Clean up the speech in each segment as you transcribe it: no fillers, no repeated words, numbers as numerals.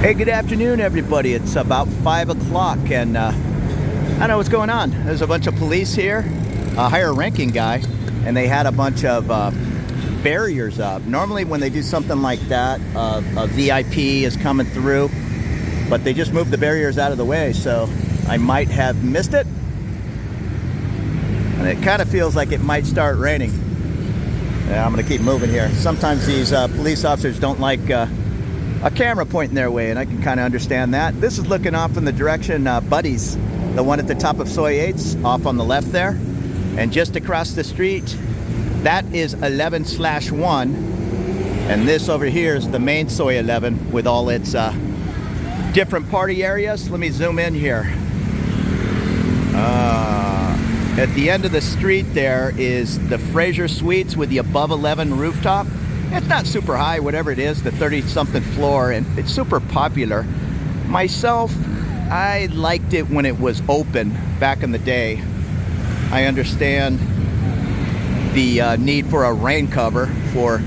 Hey, good afternoon, everybody. It's about 5 o'clock, and I don't know what's going on. There's a bunch of police here, a higher-ranking guy, and they had a bunch of barriers up. Normally, when they do something like that, a VIP is coming through, but they just moved the barriers out of the way, so I might have missed it. And it kind of feels like it might start raining. Yeah, I'm going to keep moving here. Sometimes these police officers don't like a camera pointing their way, and I can kind of understand that. This is looking off in the direction Buddy's, the one at the top of Soi 8's, off on the left there. And just across the street, that is 11/1, and this over here is the main Soi 11 with all its different party areas. Let me zoom in here. At the end of the street there is the Fraser Suites with the above 11 rooftop. It's not super high, whatever it is, the 30-something floor, and it's super popular. Myself, I liked it when it was open back in the day. I understand the need for a rain cover for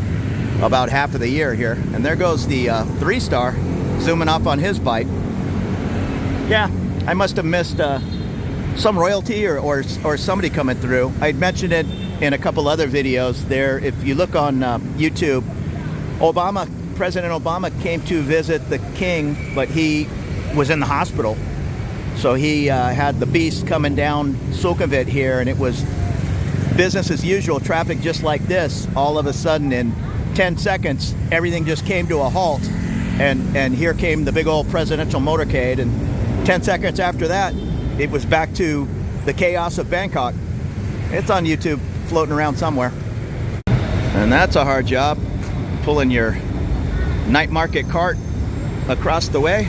about half of the year here. And there goes the 3-star zooming off on his bike. Yeah, I must have missed some royalty or somebody coming through. I'd mentioned it in a couple other videos there. If you look on YouTube, President Obama came to visit the king, but he was in the hospital. So he had the beast coming down Sukhumvit here, and it was business as usual, traffic just like this. All of a sudden, in 10 seconds, everything just came to a halt, and here came the big old presidential motorcade, and 10 seconds after that, it was back to the chaos of Bangkok. It's on YouTube, floating around somewhere. And that's a hard job, pulling your night market cart across the way.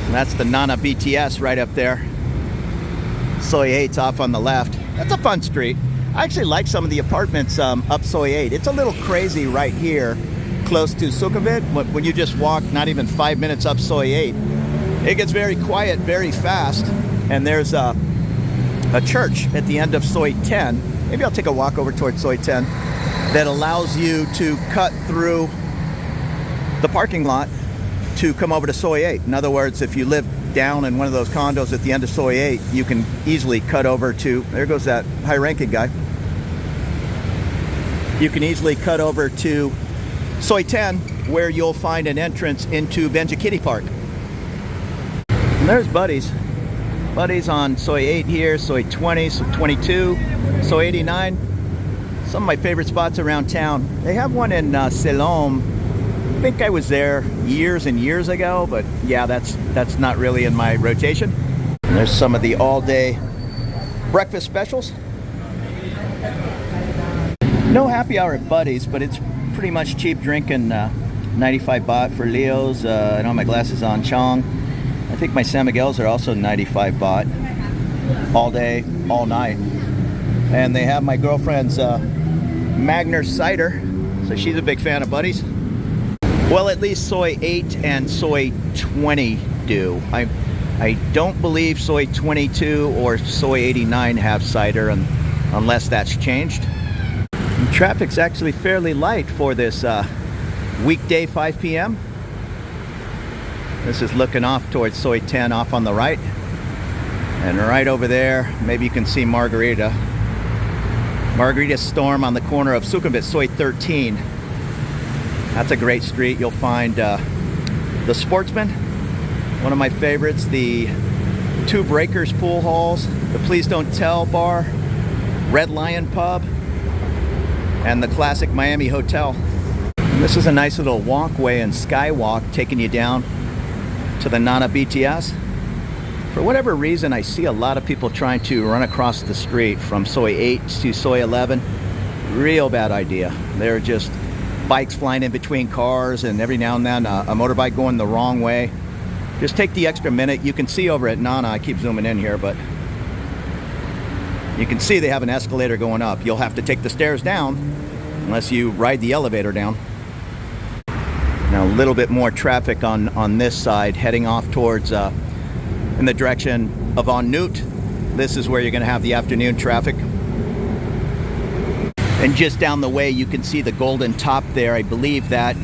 And that's the Nana BTS right up there. Soi 8's off on the left. That's a fun street. I actually like some of the apartments up Soi 8. It's a little crazy right here, close to Sukhumvit. When you just walk not even 5 minutes up Soi 8, it gets very quiet very fast. And there's a church at the end of Soi 10. Maybe I'll take a walk over towards Soi 10 that allows you to cut through the parking lot to come over to Soi 8. In other words, if you live down in one of those condos at the end of Soi 8, you can easily cut over to, there goes that high-ranking guy. You can easily cut over to Soi 10, where you'll find an entrance into Benji Park. And there's Buddy's. Buddy's on Soi 8 here, Soi 20, Soi 22, Soi 89. Some of my favorite spots around town. They have one in Siloam. I think I was there years and years ago, but yeah, that's not really in my rotation. And there's some of the all-day breakfast specials. No happy hour at Buddy's, but it's pretty much cheap drinking. 95 baht for Leo's. I don't have my glasses on. Chong. I think my San Miguel's are also 95 baht. All day, all night. And they have my girlfriend's Magner cider, so she's a big fan of Buddy's. Well, at least Soi 8 and Soi 20 do. I don't believe Soi 22 or Soi 89 have cider unless that's changed. And traffic's actually fairly light for this weekday 5 p.m. This is looking off towards Soi 10 off on the right. And right over there, maybe you can see Margarita Storm on the corner of Sukhumvit, Soi 13. That's a great street. You'll find the Sportsman, one of my favorites, the Two Breakers pool halls, the Please Don't Tell bar, Red Lion pub, and the classic Miami Hotel. And this is a nice little walkway and skywalk taking you down to the Nana BTS. For whatever reason, I see a lot of people trying to run across the street from Soi 8 to Soi 11. Real bad idea. They're just bikes flying in between cars, and every now and then a motorbike going the wrong way. Just take the extra minute. You can see over at Nana, I keep zooming in here, but you can see they have an escalator going up. You'll have to take the stairs down unless you ride the elevator down. Now a little bit more traffic on this side, heading off towards in the direction of En Nut. This is where you're going to have the afternoon traffic. And just down the way you can see the golden top there. I believe that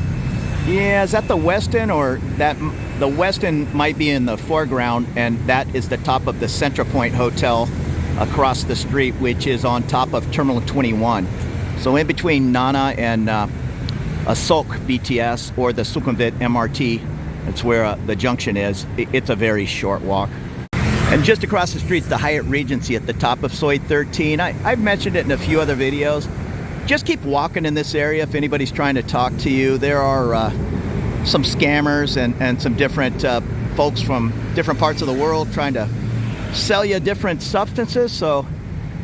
Yeah, is that the Westin, or that the Westin might be in the foreground, and that is the top of the Central Point Hotel across the street, which is on top of Terminal 21. So in between Nana and Sok BTS or the Sukhumvit MRT, that's where the junction is. It's a very short walk. And just across the street, the Hyatt Regency at the top of Soi 13. I've mentioned it in a few other videos. Just keep walking in this area if anybody's trying to talk to you. There are some scammers and some different folks from different parts of the world trying to sell you different substances. So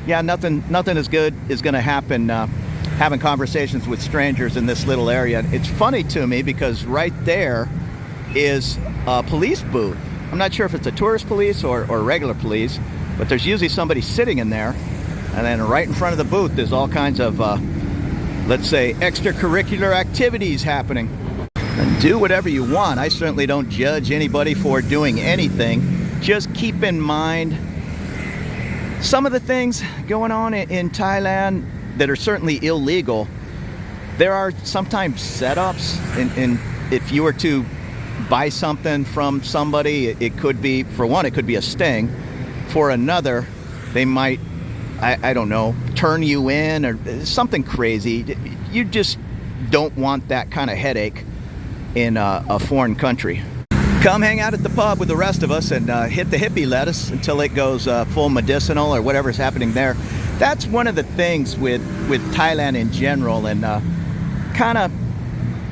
yeah, nothing as good is going to happen having conversations with strangers in this little area. It's funny to me because right there is a police booth. I'm not sure if it's a tourist police or regular police, but there's usually somebody sitting in there. And then right in front of the booth, there's all kinds of, let's say, extracurricular activities happening. And do whatever you want. I certainly don't judge anybody for doing anything. Just keep in mind some of the things going on in Thailand that are certainly illegal. There are sometimes setups, and if you were to buy something from somebody, it could be, for one, it could be a sting. For another, they might, I don't know, turn you in or something crazy. You just don't want that kind of headache in a foreign country. Come hang out at the pub with the rest of us and hit the hippie lettuce until it goes full medicinal or whatever's happening there. That's one of the things with Thailand in general, and kind of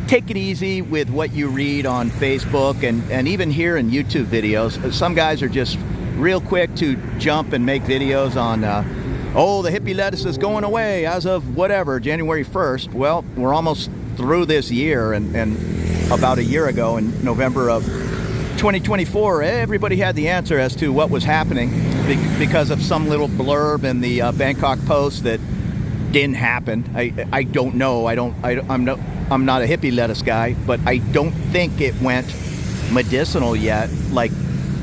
take it easy with what you read on Facebook and even here in YouTube videos. Some guys are just real quick to jump and make videos on oh, the hippie lettuce is going away as of whatever, January 1st. Well, we're almost through this year, and about a year ago in November of 2024, everybody had the answer as to what was happening because of some little blurb in the Bangkok Post that didn't happen. I don't know. I'm not a hippie lettuce guy, but I don't think it went medicinal yet. Like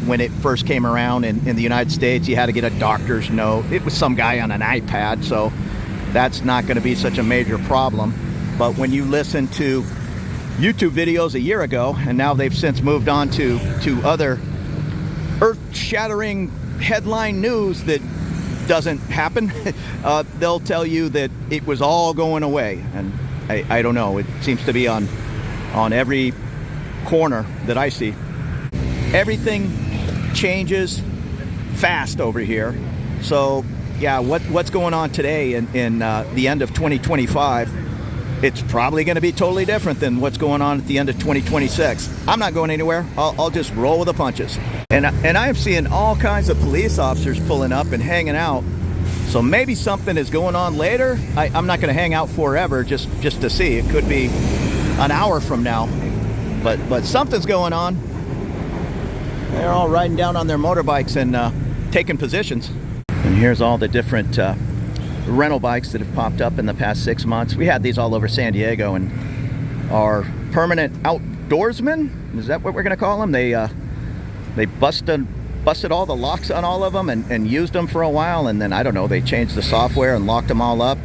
when it first came around in the United States, you had to get a doctor's note. It was some guy on an iPad, so that's not going to be such a major problem. But when you listen to YouTube videos a year ago, and now they've since moved on to other earth-shattering headline news that doesn't happen, they'll tell you that it was all going away. And I don't know, it seems to be on every corner that I see. Everything changes fast over here. So yeah, what's going on today in the end of 2025, it's probably going to be totally different than what's going on at the end of 2026. I'm not going anywhere. I'll just roll with the punches. And I am seeing all kinds of police officers pulling up and hanging out. So maybe something is going on later. I'm not going to hang out forever just to see. It could be an hour from now. But something's going on. They're all riding down on their motorbikes and taking positions. And here's all the different rental bikes that have popped up in the past 6 months. We had these all over San Diego, and our permanent outdoorsmen, is that what we're going to call them? They busted all the locks on all of them and used them for a while, and then I don't know, they changed the software and locked them all up.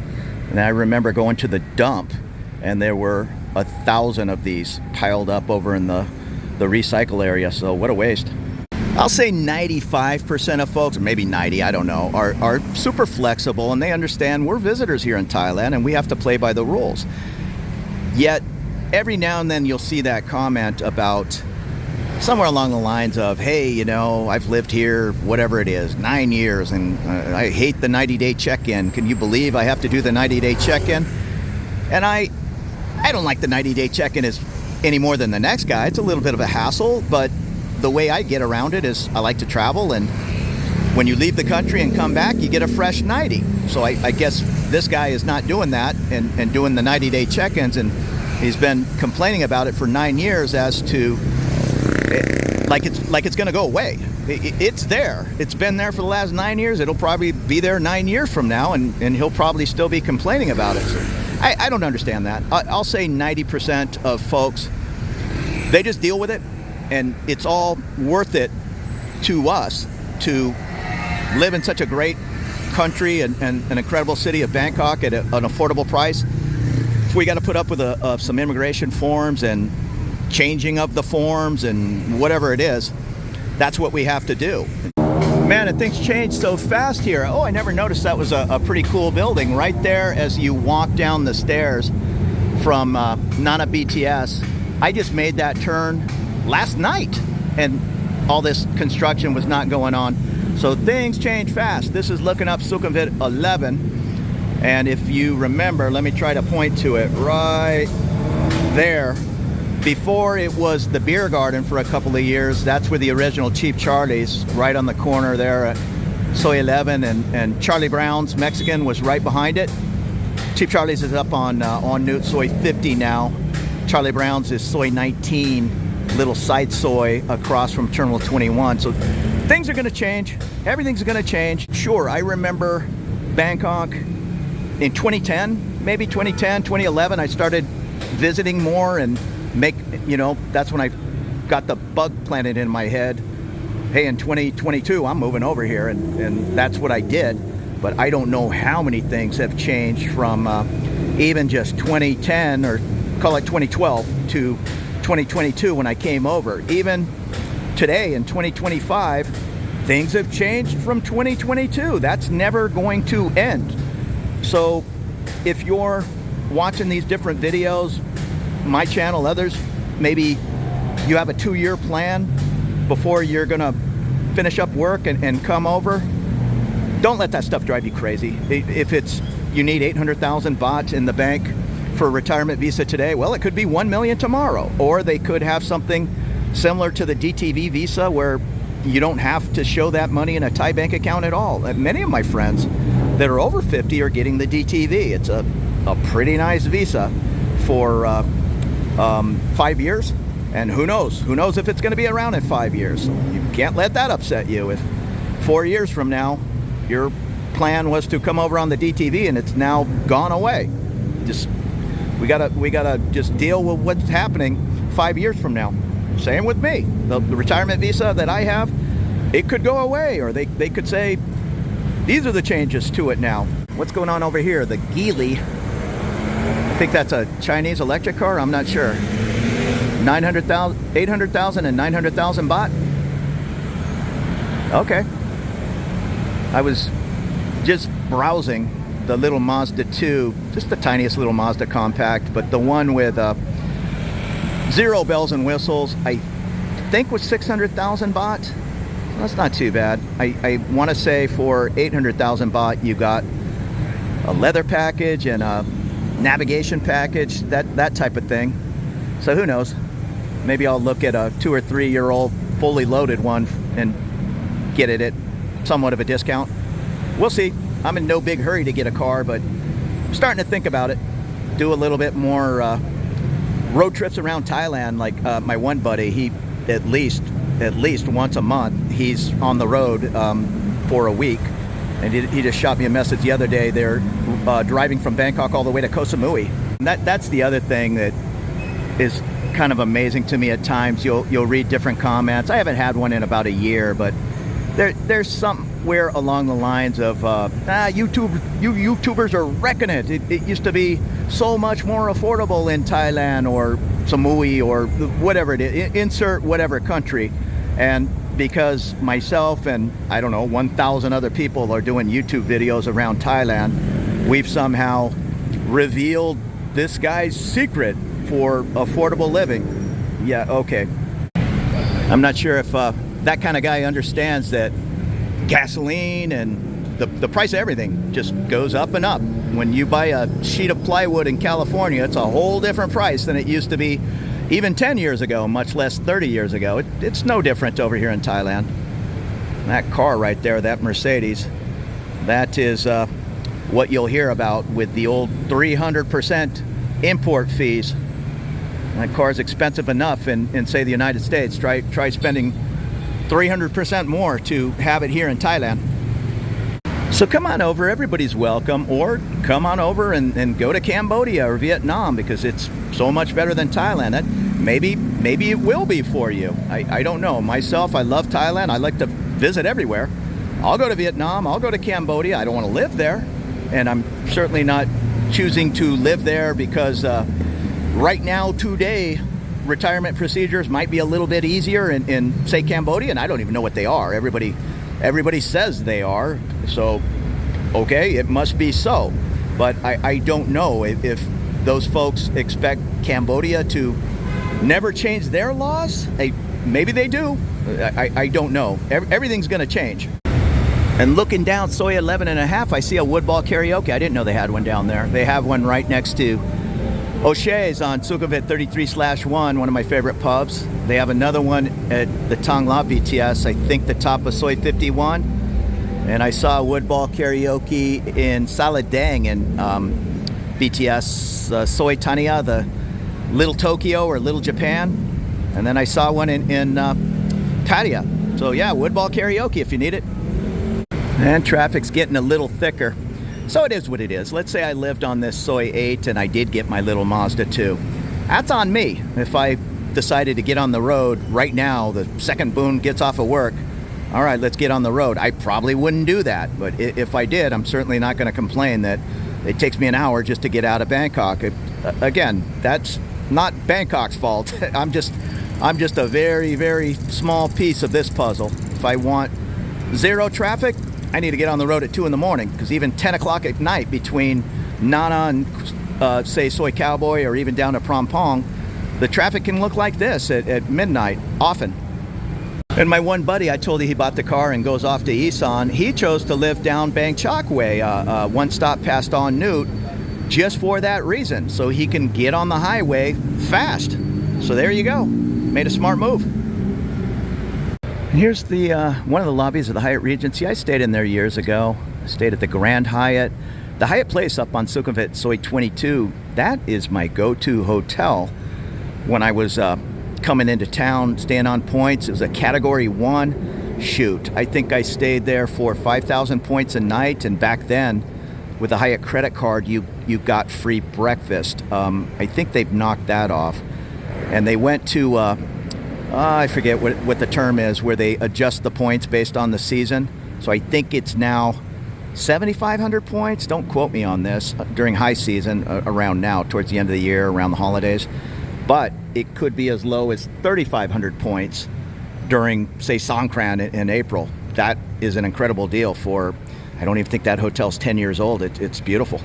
And I remember going to the dump, and there were 1,000 of these piled up over in the recycle area. So what a waste. I'll say 95% of folks, or maybe 90, I don't know, are super flexible, and they understand we're visitors here in Thailand and we have to play by the rules. Yet every now and then you'll see that comment about somewhere along the lines of, hey, you know, I've lived here, whatever it is, 9 years, and I hate the 90-day check-in. Can you believe I have to do the 90-day check-in? And I don't like the 90-day check-in any more than the next guy. It's a little bit of a hassle, but the way I get around it is I like to travel, and when you leave the country and come back, you get a fresh 90. So I guess this guy is not doing that and doing the 90-day check-ins, and he's been complaining about it for 9 years as to like it's going to go away. It's there. It's been there for the last 9 years. It'll probably be there 9 years from now, and he'll probably still be complaining about it. So I don't understand that. I'll say 90% of folks, they just deal with it, and it's all worth it to us to live in such a great country and an incredible city of Bangkok at an affordable price. If we got to put up with some immigration forms and changing of the forms and whatever it is, that's what we have to do. Man, and things change so fast here. Oh, I never noticed that was a pretty cool building right there as you walk down the stairs from Nana BTS. I just made that turn last night and all this construction was not going on. So things change fast. This is looking up Sukhumvit 11. And if you remember, let me try to point to it right there. Before it was the beer garden for a couple of years, that's where the original Cheap Charlie's, right on the corner there at Soy 11, and Charlie Brown's Mexican was right behind it. Cheap Charlie's is up on Newt, Soy 50 now. Charlie Brown's is Soy 19, little side soy across from Terminal 21. So things are going to change. Everything's going to change. Sure, I remember Bangkok in 2010, maybe 2010, 2011. I started visiting more and that's when I got the bug planted in my head. Hey, in 2022, I'm moving over here, and that's what I did. But I don't know how many things have changed from even just 2010, or call it 2012, to 2022 when I came over. Even today in 2025, things have changed from 2022. That's never going to end. So if you're watching these different videos, my channel, others, maybe you have a 2-year plan before you're gonna finish up work and come over, don't let that stuff drive you crazy. If it's you need 800,000 baht in the bank for a retirement visa today, well, it could be 1 million tomorrow. Or they could have something similar to the DTV visa where you don't have to show that money in a Thai bank account at all. Many of my friends that are over 50 are getting the DTV. It's a pretty nice visa for 5 years, and who knows if it's going to be around in 5 years. You can't let that upset you. If 4 years from now your plan was to come over on the DTV and it's now gone away, we gotta just deal with what's happening 5 years from now. Same with me. The retirement visa that I have, it could go away, or they could say these are the changes to it now. What's going on over here? The Geely, I think that's a Chinese electric car, I'm not sure. 800,000 and 900,000 baht. Okay. I was just browsing the little Mazda 2, just the tiniest little Mazda compact, but the one with 0 bells and whistles, I think was 600,000 baht. That's not too bad. I want to say for 800,000 baht you got a leather package and a navigation package, that type of thing. So who knows, maybe I'll look at a 2 or 3 year old fully loaded one and get it at somewhat of a discount. We'll see. I'm in no big hurry to get a car, but I'm starting to think about it. Do a little bit more road trips around Thailand. Like my one buddy, he at least once a month he's on the road for a week. And he just shot me a message the other day. They're driving from Bangkok all the way to Koh Samui. And that's the other thing that is kind of amazing to me at times. You'll read different comments. I haven't had one in about a year, but there's somewhere along the lines of YouTubers are wrecking it. It used to be so much more affordable in Thailand or Samui or whatever it is. Insert whatever country. And because myself and, I don't know, 1,000 other people are doing YouTube videos around Thailand, we've somehow revealed this guy's secret for affordable living. Yeah, okay. I'm not sure if that kind of guy understands that gasoline and the price of everything just goes up and up. When you buy a sheet of plywood in California, it's a whole different price than it used to be even 10 years ago, much less 30 years ago. It's no different over here in Thailand. That car right there, that Mercedes, that is what you'll hear about with the old 300% import fees. That car is expensive enough in say the United States. Try spending 300% more to have it here in Thailand. So come on over, everybody's welcome, or come on over and go to Cambodia or Vietnam, because it's so much better than Thailand. Maybe it will be for you. I don't know. Myself, I love Thailand. I like to visit everywhere. I'll go to Vietnam, I'll go to Cambodia. I don't want to live there, and I'm certainly not choosing to live there because right now, today, retirement procedures might be a little bit easier in say Cambodia, and I don't even know what they are. Everybody says they are, so okay, it must be so. But I don't know if those folks expect Cambodia to never change their laws. Maybe they do. I don't know. Everything's going to change. And looking down Soi 11.5, I see a Woodball Karaoke. I didn't know they had one down there. They have one right next to O'Shea's on Sukhumvit 33/1, one of my favorite pubs. They have another one at the Thang La BTS, I think the top of Soi 51. And I saw Woodball Karaoke in Saladang in BTS, Soi Tania, the Little Tokyo or Little Japan. And then I saw one in Pattaya. So yeah, Woodball Karaoke if you need it. And traffic's getting a little thicker. So it is what it is. Let's say I lived on this Soi 8 and I did get my little Mazda 2. That's on me. If I decided to get on the road right now, the second Boone gets off of work, all right, let's get on the road. I probably wouldn't do that. But if I did, I'm certainly not going to complain that it takes me an hour just to get out of Bangkok. Again, that's not Bangkok's fault. I'm just a very, very small piece of this puzzle. If I want zero traffic, I need to get on the road at 2 in the morning, because even 10 o'clock at night between Nana and say Soi Cowboy or even down to Phrom Phong, the traffic can look like this at midnight often. And my one buddy, I told you he bought the car and goes off to Isan. He chose to live down Bang Chok Way, one stop past On Nut, just for that reason, so he can get on the highway fast. So there you go. Made a smart move. Here's the one of the lobbies of the Hyatt Regency. I stayed in there years ago. I stayed at the Grand Hyatt. The Hyatt Place up on Sukhumvit Soi 22, that is my go-to hotel when I was coming into town, staying on points. It was a Category 1. Shoot, I think I stayed there for 5,000 points a night, and back then, with a Hyatt credit card, you got free breakfast. I think they've knocked that off. And they went to... I forget what the term is, where they adjust the points based on the season. So I think it's now 7,500 points. Don't quote me on this. During high season, around now, towards the end of the year, around the holidays. But it could be as low as 3,500 points during, say, Songkran in April. That is an incredible deal for, I don't even think that hotel's 10 years old. It's beautiful.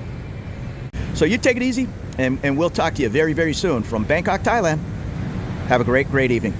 So you take it easy, and we'll talk to you very, very soon from Bangkok, Thailand. Have a great, great evening.